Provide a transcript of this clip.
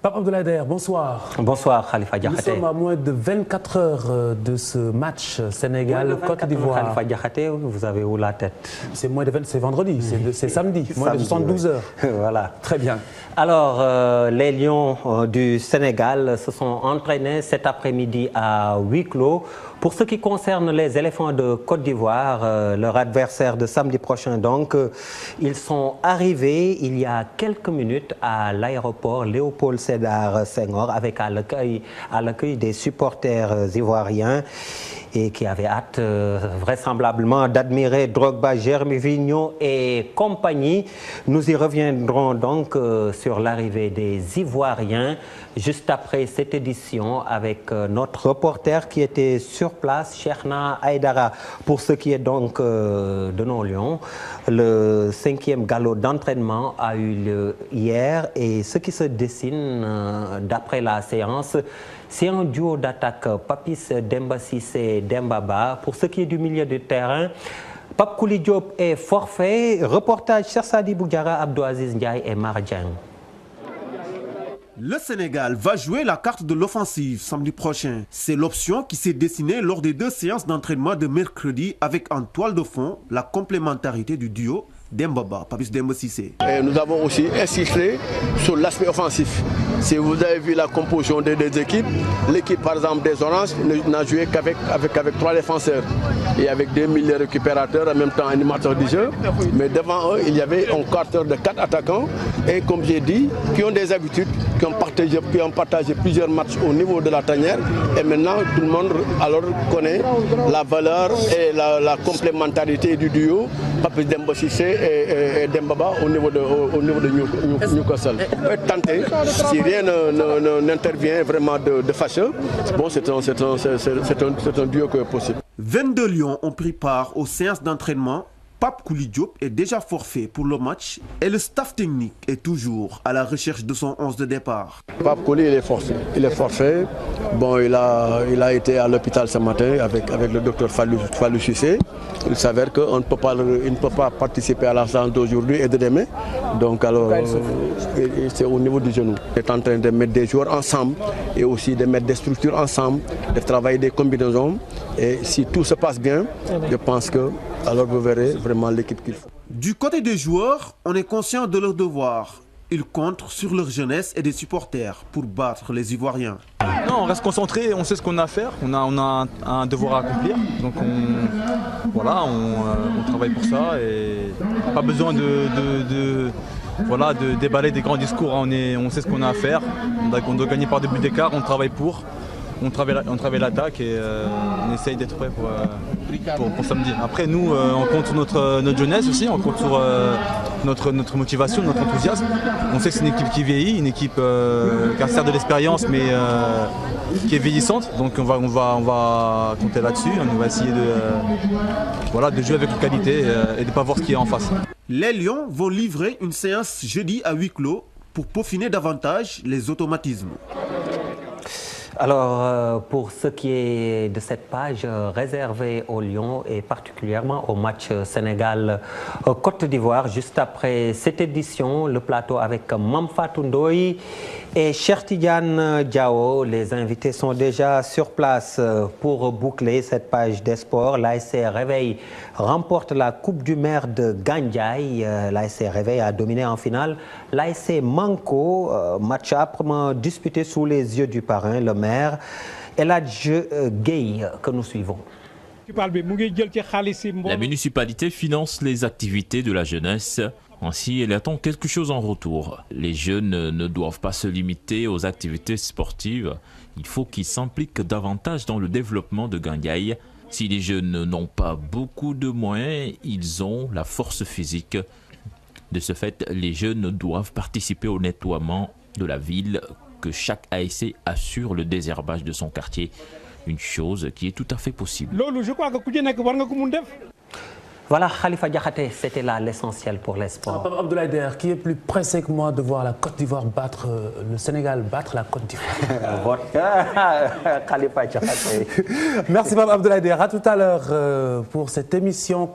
Pape Abdoulaye Der, bonsoir. Bonsoir Khalifa Diakhaté. Nous sommes à moins de 24 heures de ce match Sénégal-Côte d'Ivoire. Khalifa Diakhaté, vous avez où la tête? C'est vendredi, c'est samedi, moins de 72 heures. Voilà. Très bien. Alors, les Lions du Sénégal se sont entraînés cet après-midi à huis clos. Pour ce qui concerne les éléphants de Côte d'Ivoire, leur adversaire de samedi prochain, donc, ils sont arrivés il y a quelques minutes à l'aéroport Léopold Sédar Senghor avec à l'accueil des supporters ivoiriens et qui avaient hâte vraisemblablement d'admirer Drogba, Gervinho et compagnie. Nous y reviendrons donc sur l'arrivée des Ivoiriens juste après cette édition avec notre reporter qui était sur place, Cheikhna Aïdara. Pour ce qui est donc de nos Lions, le 5e galop d'entraînement a eu lieu hier et ce qui se dessine d'après la séance, c'est un duo d'attaque Papis Demba Cissé Demba Ba. Pour ce qui est du milieu de terrain, Pape Kouli Diop est forfait. Reportage Cheikh Sadibou Diarra, Abdou Aziz Ndiaye et Mar Dieng. Le Sénégal va jouer la carte de l'offensive samedi prochain. C'est l'option qui s'est dessinée lors des 2 séances d'entraînement de mercredi avec en toile de fond la complémentarité du duo Demba Ba, Papis Demba Cissé. Et nous avons aussi insisté sur l'aspect offensif. Si vous avez vu la composition des équipes, l'équipe par exemple des Oranges n'a joué qu'avec 3 défenseurs et avec 2 milieux récupérateurs en même temps animateurs du jeu. Mais devant eux, il y avait un quartier de 4 attaquants et comme j'ai dit, qui ont des habitudes, qui ont partagé plusieurs matchs au niveau de la tanière. Et maintenant, tout le monde alors connaît la valeur et la complémentarité du duo Papis Demba Cissé et Demba Ba au niveau de Newcastle. On peut tenter, si rien n'intervient vraiment de fâcheux, bon, c'est un duo qui est possible. 22 Lions ont pris part aux séances d'entraînement. Pape Kouli Diop est déjà forfait pour le match et le staff technique est toujours à la recherche de son 11 de départ. Pape Kouli, il est forfait. Bon, il a été à l'hôpital ce matin avec le docteur Fallou Cissé. Il s'avère qu'il ne peut pas participer à la séance d'aujourd'hui et de demain. Donc alors, c'est au niveau du genou. Il est en train de mettre des joueurs ensemble et aussi de mettre des structures ensemble, de travailler des combinaisons. Et si tout se passe bien, je pense que alors vous verrez vraiment l'équipe qu'il faut. Du côté des joueurs, on est conscient de leur devoir. Ils comptent sur leur jeunesse et des supporters pour battre les Ivoiriens. Non, on reste concentré, on sait ce qu'on a à faire, on a un devoir à accomplir. Donc on travaille pour ça et pas besoin de déballer des grands discours. On sait ce qu'on a à faire, on doit gagner par 2 buts d'écart, on travaille pour. On travaille l'attaque et on essaye d'être prêt pour samedi. Après, nous, on compte sur notre jeunesse aussi, on compte sur notre motivation, notre enthousiasme. On sait que c'est une équipe qui vieillit, une équipe qui a certes de l'expérience, mais qui est vieillissante. Donc on va compter là-dessus. On va essayer de jouer avec qualité et de ne pas voir ce qu'il y a en face. Les Lions vont livrer une séance jeudi à huis clos pour peaufiner davantage les automatismes. Alors, pour ce qui est de cette page réservée aux Lions et particulièrement au match Sénégal-Côte d'Ivoire, juste après cette édition, le plateau avec Mame Fatou Ndoye et Cheikh Tidiane Diao, les invités sont déjà sur place pour boucler cette page des sports. L'ASC Réveil remporte la Coupe du maire de Gandiaye. L'ASC Réveil a dominé en finale l'ASC Manko, match âprement disputé sous les yeux du parrain, le maire Eladj Gueye, que nous suivons. La municipalité finance les activités de la jeunesse. Ainsi, elle attend quelque chose en retour. Les jeunes ne doivent pas se limiter aux activités sportives. Il faut qu'ils s'impliquent davantage dans le développement de Gandiaye. Si les jeunes n'ont pas beaucoup de moyens, ils ont la force physique. De ce fait, les jeunes doivent participer au nettoiement de la ville, que chaque ASC assure le désherbage de son quartier. Une chose qui est tout à fait possible. Voilà, Khalifa Diakhaté, c'était là l'essentiel pour les sports. Pape Abdoulaye Der, qui est plus pressé que moi de voir la Côte d'Ivoire battre, le Sénégal battre la Côte d'Ivoire? Khalifa Diakhaté. Merci Pape Abdoulaye Der, à tout à l'heure pour cette émission.